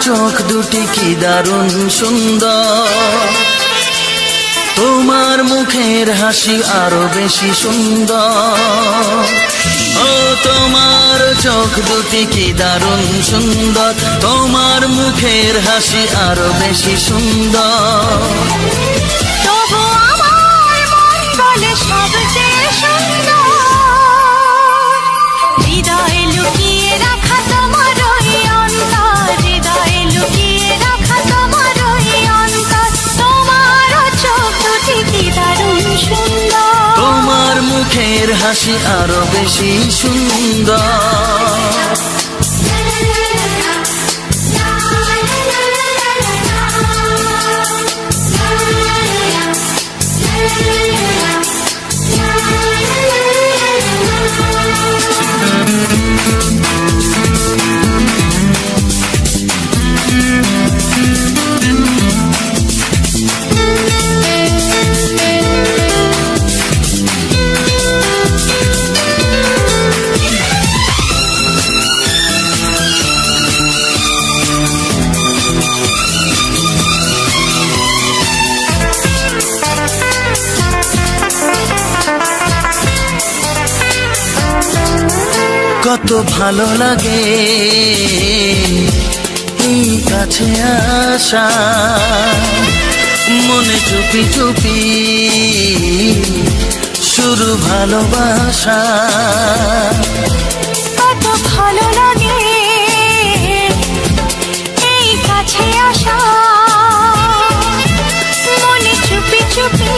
চোখ দুটি কি দারুণ সুন্দর, তোমার মুখের হাসি আরো বেশি সুন্দর। ও তোমার চোখ দুটি কি দারুণ সুন্দর, তোমার মুখের হাসি আরো বেশি সুন্দর। তবু আমার মন বলে সবচেয়ে সুন্দর, হৃদয়ে লুকিয়ে রাখা তোমার ওই অন্তর, হৃদয়ে লুকিয়ে রাখা তোমার ওই অন্তর। তোমার চোখ দুটি কি দারুণ সুন্দর, তোমার মুখের হাসি আরো বেশি সুন্দর। কত ভালো লাগে এই কাছে আসা, মনে চুপি চুপি শুরু ভালোবাসা। কত ভালো লাগে এই কাছে আসা, মনে চুপি চুপি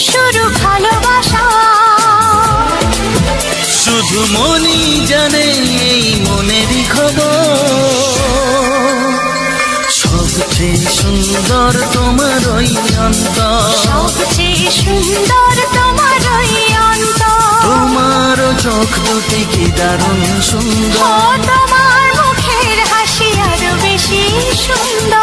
শুরু ভালোবাসা। শুধু মনই জানে এই মনেরই খবর, সবচেয়ে সুন্দর তোমার ওই অন্তর, সবচেয়ে সুন্দর তোমার ওই অন্তর। তোমার চোখ দুটি কি দারুণ সুন্দর, ও তোমার মুখের হাসি আরো বেশি সুন্দর।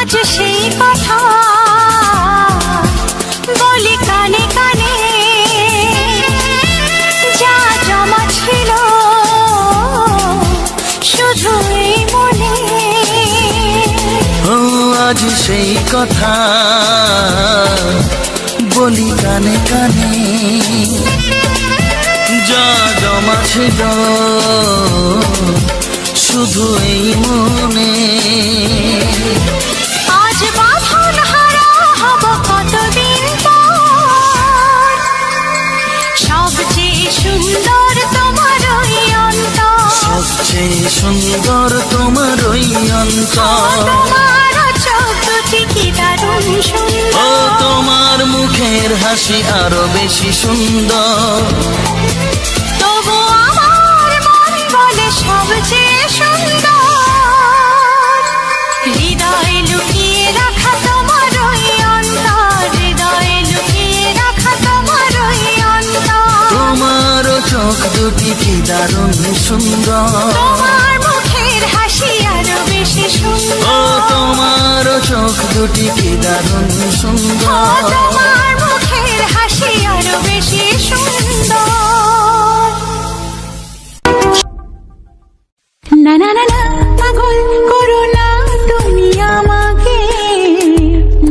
আজ সেই কথা বলি কানে কানে, যা জমা ছিল শুধু এই মনে। ও আজ সেই কথা বলি কানে কানে, যা জমা ছিল শুধু এই মনে। আজ বাঁধন হারা হব কতদিন পর, সবচেয়ে সুন্দর তোমার ওই অন্তর, সবচেয়ে সুন্দর তোমার ওই অন্তর। তোমার চোখ দুটি কি দারুণ ও সুন্দর, তোমার মুখের হাসি আরো বেশি সুন্দর। তবু আমার মন বলে সবচেয়ে সুন্দর, হৃদয়ে লুকিয়ে রাখা তোমার ওই অন্তর, হৃদয়ে লুকিয়ে রাখা তোমার ওই অন্তর। তোমার চোখ দুটি কি দারুণ সুন্দর, তোমার মুখের হাসি আরো বেশি ও সুন্দর, তোমার চোখ দুটি কি দারুণ ও সুন্দর। তোমার মুখের হাসি আরো বেশি সুন্দর। না না না না, পাগল করো না তুমি আমাকে,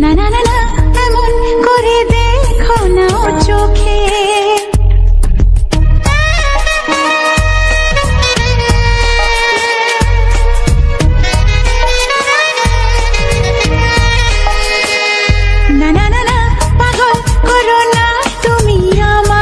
না না না না, এমন করে দেখো না ও চোখে। না না না না, পাগল করো না তুমি আমাকে।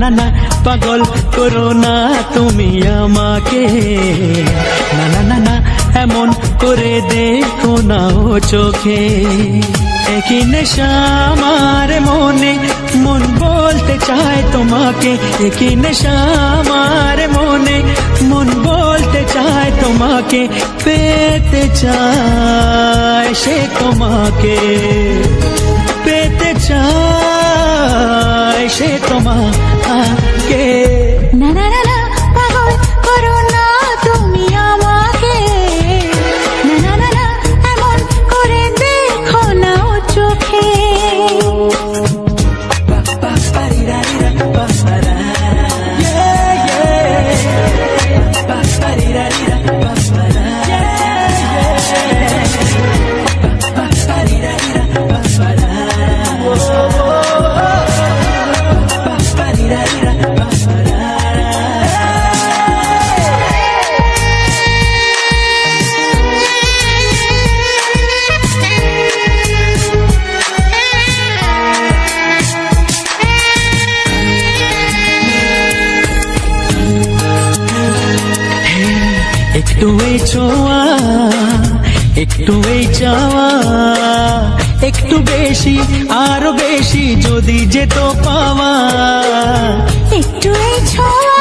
না না পাগল করো না তুমি আমাকে, না না না না এমন করে দেখো না ও চোখে। একই নেশা আমার মনে, মন বলতে চায় তোমাকে, একই নেশা আমার মনে, মন বলতে চায় তোমাকে, পেতে চায় সে তোমাকে, পেতে চায় সে তোমাকে। না না না না পাগল করো না তুমি আমাকে, না না না না এমন করে দেখো না ও চোখে। একটু এই ছোঁয়া, একটু এই চাওয়া, একটু বেশি আরো বেশি যদি যেত পাওয়া। একটু এই ছোঁয়া,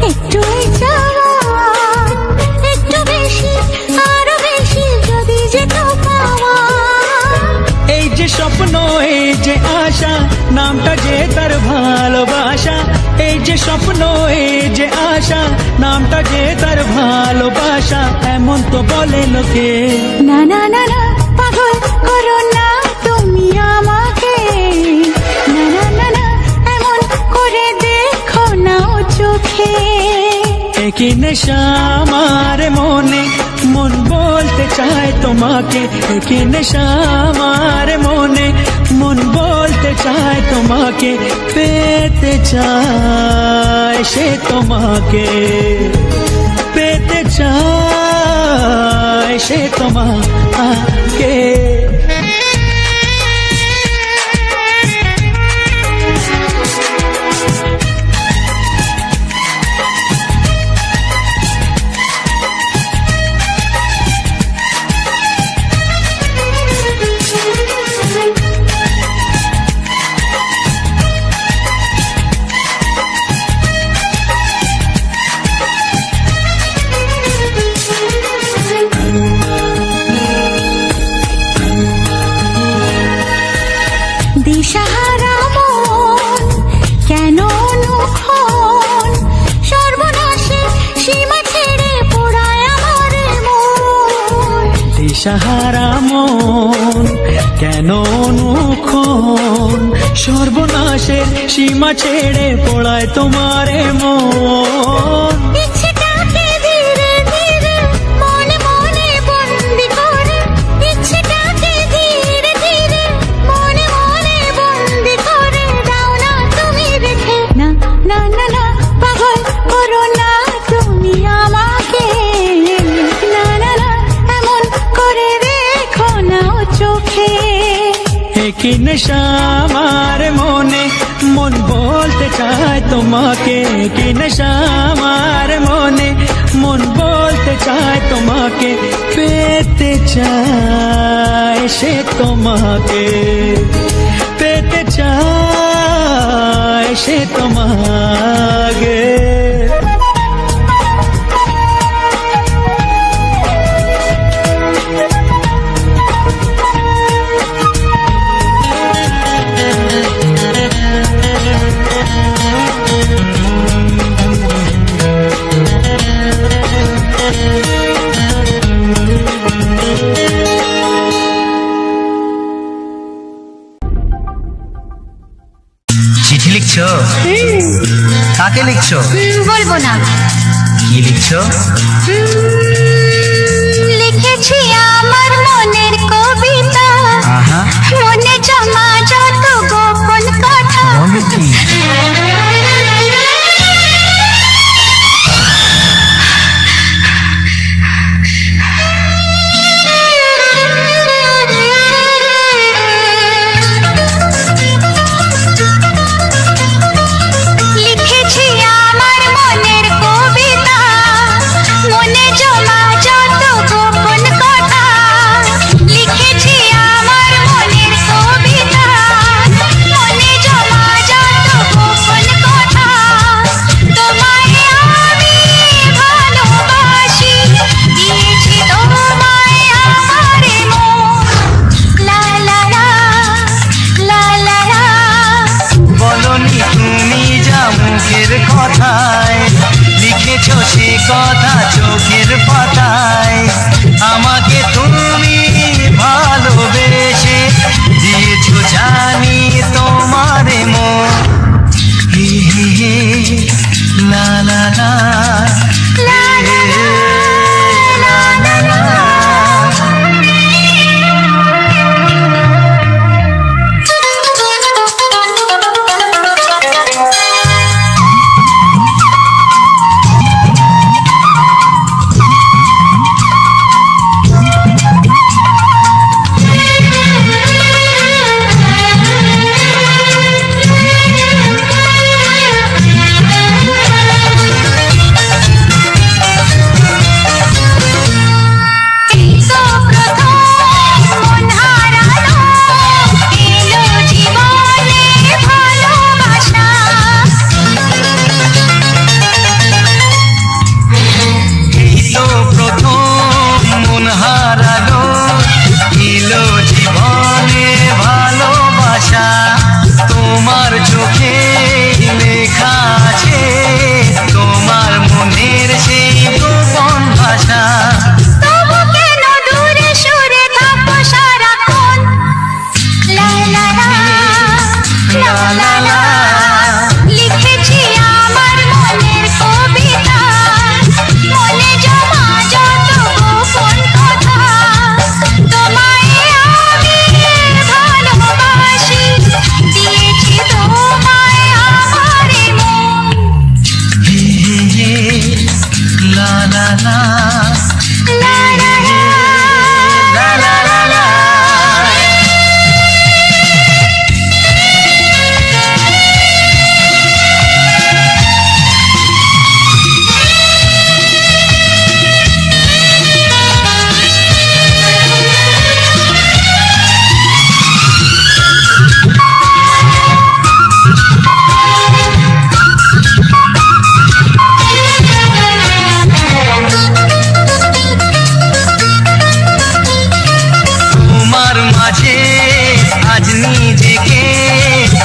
একটু এই চাওয়া, একটু বেশি আরো বেশি যদি যেত পাওয়া। এই যে স্বপ্ন, এই যে আশা, নামটা যে তার ভালোবাসা। এই যে স্বপ্ন, এই যে আশা, নামটা যে তার ভালোবাসা। এমন তো বলে লোকে, না না না না পাগল করো না তুমি আমাকে, না না না না এমন করে দেখো না ও চোখে। একই নেশা আমার মনে, মন বলতে চায় তোমাকে, একই নেশা আমার মনে, মন বলতে চায় তোমাকে, পেতে চায় সে তোমাকে, পেতে চায় সে তোমাকে। দিশাহারা মন কেন অনুক্ষণ, সর্বনাশে সীমা ছেড়ে পোড়ায় আমার মন। দিশাহারা মন কেন অনুক্ষণ, সর্বনাশের সীমা ছেড়ে পড়ায় তোমারে মন। ইচ্ছেটাকে ধীরে ধীরে মনে মনে বন্দি করে, ইচ্ছেটাকে ধীরে ধীরে মনে মনে বন্দি করে দাও না তুমি রেখে। না না না না পাগল করো না তুমি আমাকে, না না না এমন করে দেখো না ও চোখে। একই নেশা আমার মনে, মন বলতে চায় তোমাকে, একই নেশা আমার মনে, মন বলতে চায় তোমাকে, পেতে চায় সে তোমাকে, পেতে চায় সে তোমাকে। চিঠি লিখছো? কাকে লিখছো? বলবো না। কি লিখছো? লিখেছি আমার মনের কবিতা, আহা, মনে জমা যত গোপন কথা। বলো কি? মুখের কথায়, লিখেছো সে কথা চোখের পাতায়। আমাকে তুমি ভালোবেসে দিয়েছো জানি তোমারে মন। হে হে হে, লা লা লা, লা লা লা, লা লা লা। এই তো প্রথম মন হারালো, এলো জীবনে ভালোবাসা। এই তো প্রথম মন হারালো, এলো জীবনে ভালোবাসা। তোমার চোখে লেখা আছে তোমার মনের সেই গোপন ভাষা। তবু কেন দূরে সরে থাকো সারাক্ষণ? লা লা লা, লা লা লা, লিখেছি আমার মনের কবিতা, মনে জমা যত গোপন কথা। তোমায় আমি ভালোবাসি, দিয়েছি তোমায় আমার মন। হে হে হে, লা লা লা, লা লা লা, লা লা লা লা। তোমার মাঝে আজ নিজেকে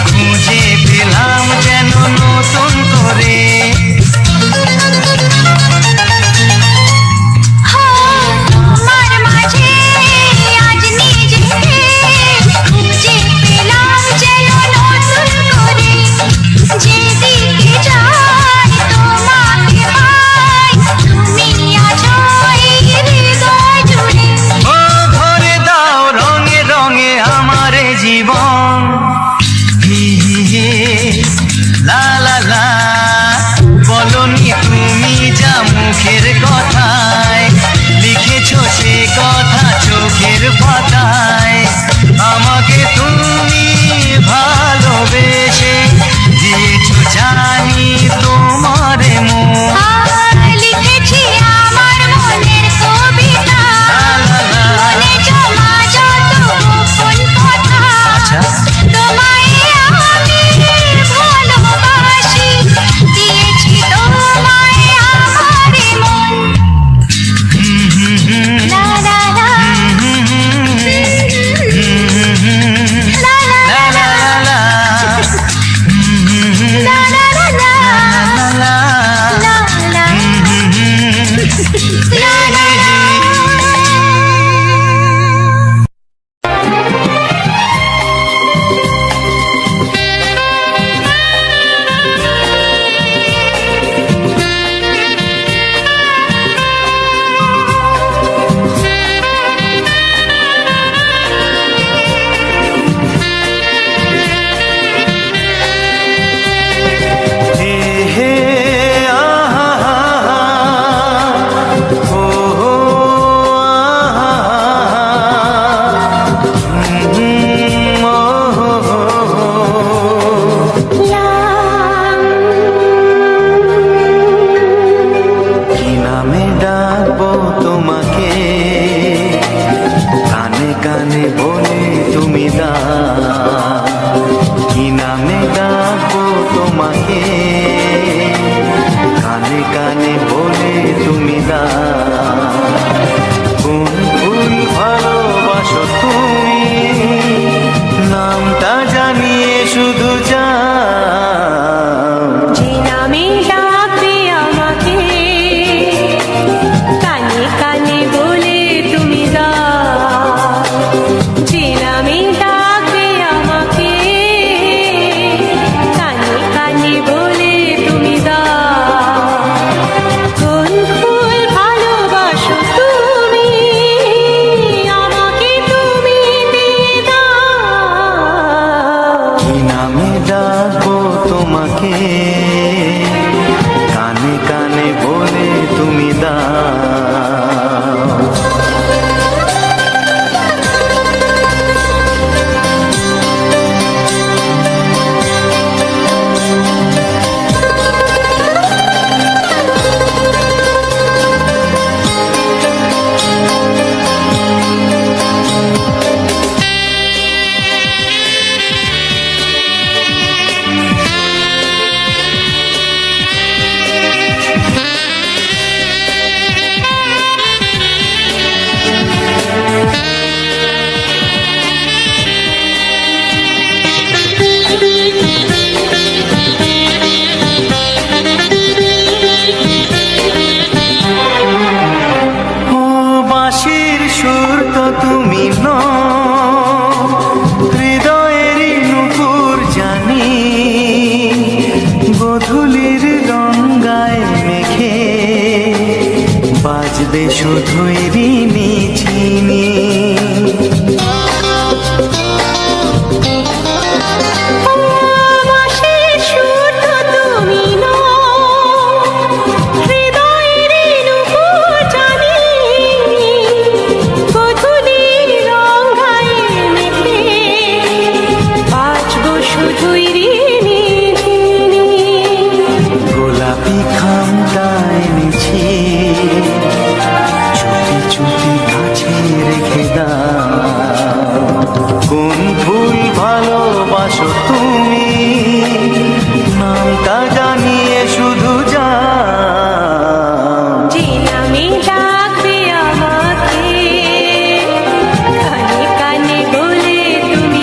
খুঁজে পেলাম যেন নতুন করে। তোমার মাঝে আজ নিজেকে খুঁজে পেলাম যেন নতুন করে। যেদিকে যাই তোমাকে পাই, তুমি আছো এই হৃদয় জুড়ে। ও ভরে দাও রঙে রঙে আমার জীবন। হে হে হে, লা লা লা, বলনি তুমি যা মুখের কথায়, লিখেছো সে কথা চোখের পাতায়। আমাকে তুমি ভালোবেসে দিয়েছো জানি তোমারে মন। লিখেছি আমার মনের কবিতা, লা লা লা। মনে জমা যত গোপন কথা। আচ্ছা। তোমায় আমি ভালোবাসি, দিয়েছি তোমায় আমার মন। লা লা লা, লা লা লা লা লা, লা লা লা, লা লা লা। লা লা লা, লা লা। আমাকে কানে কানে বলে তুমি দাও। বাঁশির সুর তো তুমি নও, হৃদয়েরই নুপুর জানি, গোধূলির গঙ্গায় মেঘে বাজবে শুধুই ঋণী ঝিনি। বাঁশির সুর তো তুমি নও, হৃদয়ের নুপুর জানি, গোধূলির গঙ্গায় মেঘে বাজবো শুধুই ঋণী ঝিনি। গোলাপি খামটা এনেছি, চুপি চুপি কাছে রেখে দাও। কোন ফুল ভালোবাসো তুমি, নামটা জানিয়ে শুধু যাও। যে নামে ডাকবে আমাকে, কানে কানে বলে তুমি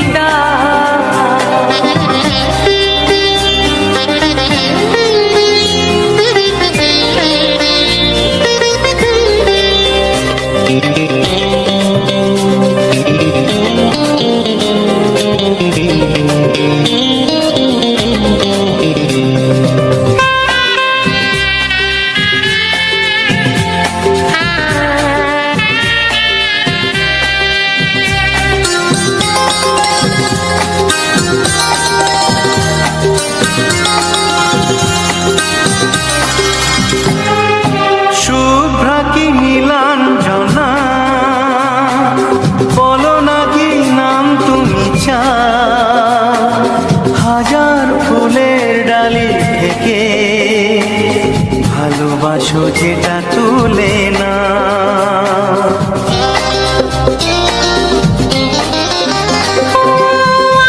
শুভ্রা কি নীলাঞ্জনা, বলো না কি নাম তুমি চাও। হাজার ফুলের ডালি থেকে ভালোবাসো যেটা তুলে না।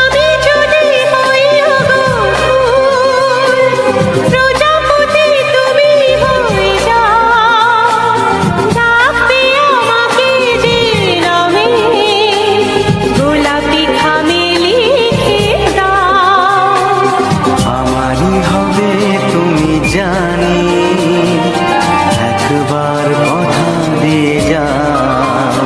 আমি যদি হই ফুল, প্রজাপতি তুমি হয়ে যাও। ডাকবে আমাকে যে নামে, গোলাপি খামে লিখে দাও। আমারই হবে তুমি জানি, একবার কথা দিয়ে যাও।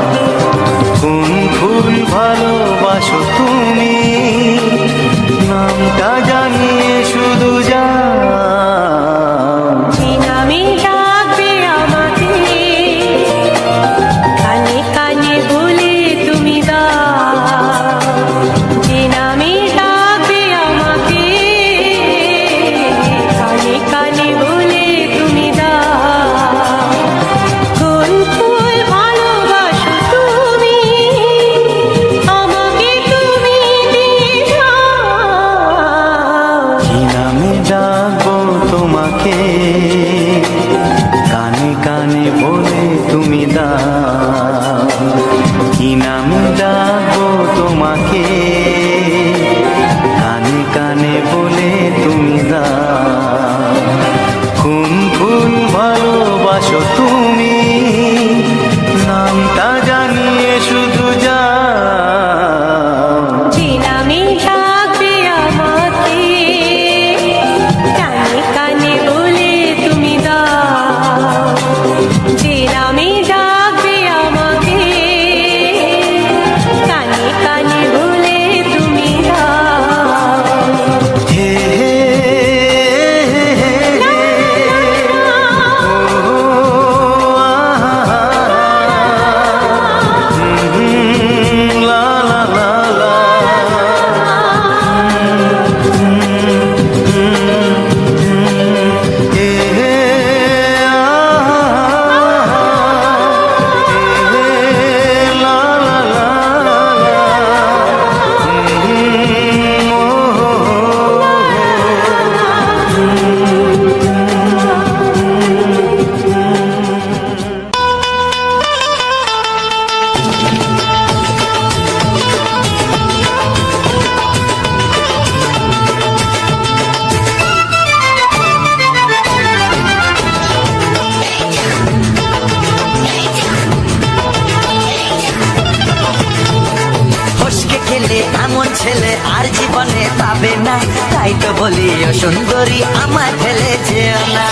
এমন ছেলে আর জীবনে পাবে না, তাই তো বলি ও সুন্দরী আমায় ফেলে যেও না।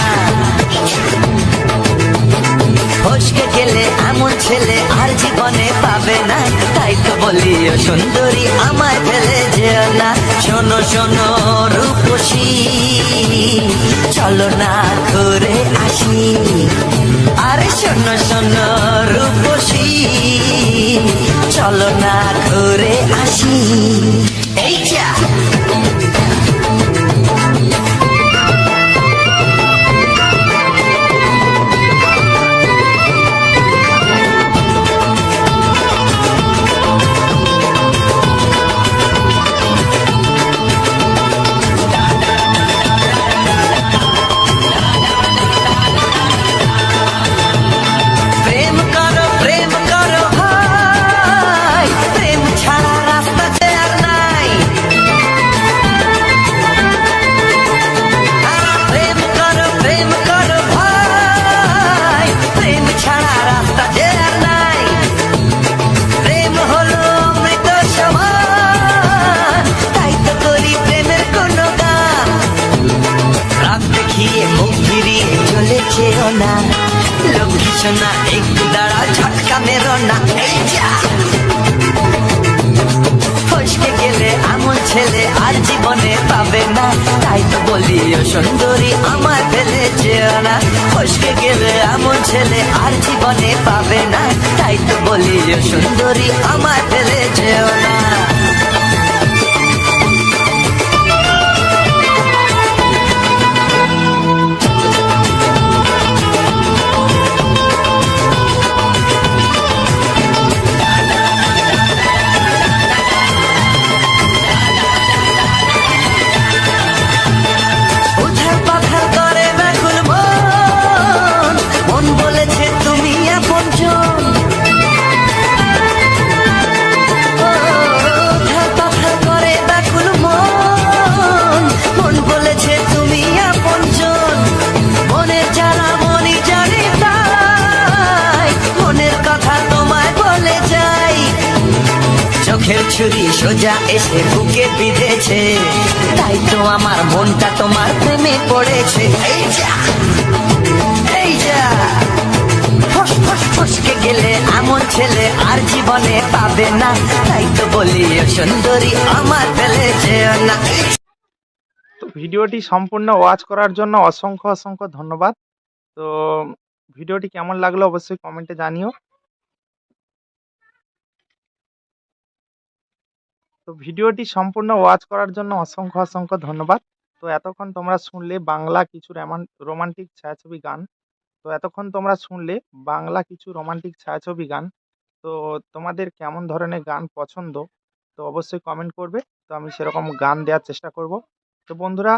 ফসকে গেলে এমন ছেলে আর জীবনে পাবে না, তাই তো বলি ও সুন্দরী আমায় ফেলে যেও না। শোনো শোনো রূপসী, চলো না ঘুরে আসি। আরে শোনো শোনো রূপসী, চলো না ঘুরে আসি। এই যা না, লক্ষ্মী সোনা একটু দাঁড়া, ঝটকা মেরো না। এই যা ফসকে গেলে এমন ছেলে আর জীবনে পাবে না, তাই তো বলি ও সুন্দরী আমায় ফেলে যেও না। ফসকে গেলে এমন ছেলে আর জীবনে পাবে না, তাই তো বলি ও সুন্দরী আমায় ফেলে যেও না। চোখের ছুরি সোজা এসে বুকে বিঁধেছে, তাই তো আমার মনটা তোমার প্রেমে পড়েছে। এই যা এই যা ফসকে গেলে এমন ছেলে আর জীবনে পাবে না, তাই তো বলি ও সুন্দরী আমার ফেলে যেও না। তো ভিডিওটি সম্পূর্ণ ওয়াচ করার জন্য অসংখ্য অসংখ্য ধন্যবাদ। তো ভিডিওটি কেমন লাগলো অবশ্যই কমেন্টে জানিও। তো ভিডিওটি সম্পূর্ণ ওয়াচ করার জন্য অসংখ্য অসংখ্য ধন্যবাদ। তো এতক্ষণ তোমরা শুনলে বাংলা কিছু রোমান্টিক ছায়াছবি গান। তো এতক্ষণ তোমরা শুনলে বাংলা কিছু রোমান্টিক ছায়াছবি গান। তো তোমাদের কেমন ধরনের গান পছন্দ তো অবশ্যই কমেন্ট করবে। তো আমি সেরকম গান দেওয়ার চেষ্টা করব। তো বন্ধুরা,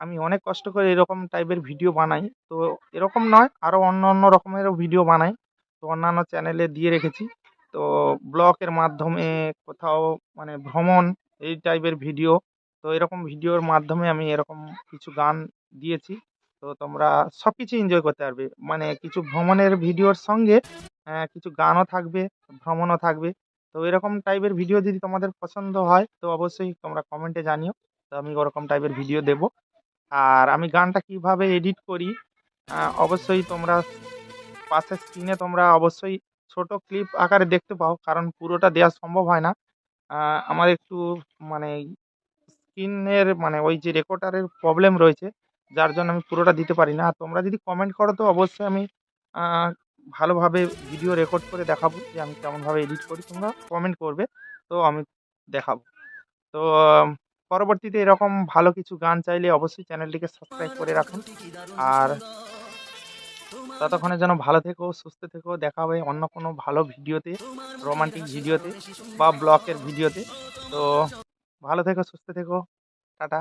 আমি অনেক কষ্ট করে এরকম টাইপের ভিডিও বানাই। তো এরকম নয়, আরও অন্য অন্য রকমেরও ভিডিও বানাই। তো অন্যান্য চ্যানেলে দিয়ে রেখেছি। তো ব্লগের মাধ্যমে কোথাও মানে ভ্রমণ এই টাইপের ভিডিও। তো এরকম ভিডিওর মাধ্যমে আমি এরকম কিছু গান দিয়েছি। তো তোমরা সব কিছু এনজয় করতে পারবে, মানে কিছু ভ্রমণের ভিডিওর সঙ্গে কিছু গানও থাকবে, ভ্রমণও থাকবে। তো এরকম টাইপের ভিডিও যদি তোমাদের পছন্দ হয় তো অবশ্যই তোমরা কমেন্টে জানিও। তো আমি ওরকম টাইপের ভিডিও দেব। আর আমি গানটা কিভাবে এডিট করি অবশ্যই তোমরা পাশের স্ক্রিনে তোমরা অবশ্যই ছোট ক্লিপ আকারে দেখতে পাও, কারণ পুরোটা দেওয়া সম্ভব হয় না। আমার একটু মানে স্ক্রিনের মানে ওই যে রেকর্ডারের প্রবলেম রয়েছে, যার জন্য আমি পুরোটা দিতে পারি না। আর তোমরা যদি কমেন্ট করো তো অবশ্যই আমি ভালোভাবে ভিডিও রেকর্ড করে দেখাবো যে আমি কেমনভাবে এডিট করি। তোমরা কমেন্ট করবে, তো আমি দেখাবো। তো পরবর্তীতে এরকম ভালো কিছু গান চাইলে অবশ্যই চ্যানেলটিকে সাবস্ক্রাইব করে রাখুন। আর ততক্ষণের জন্য ভালো থেকো, সুস্থ থেকো। দেখা হবে অন্য কোনো ভালো ভিডিওতে, রোমান্টিক ভিডিওতে বা ব্লগের ভিডিওতে। তো ভালো থেকো, সুস্থ থেকো, টাটা।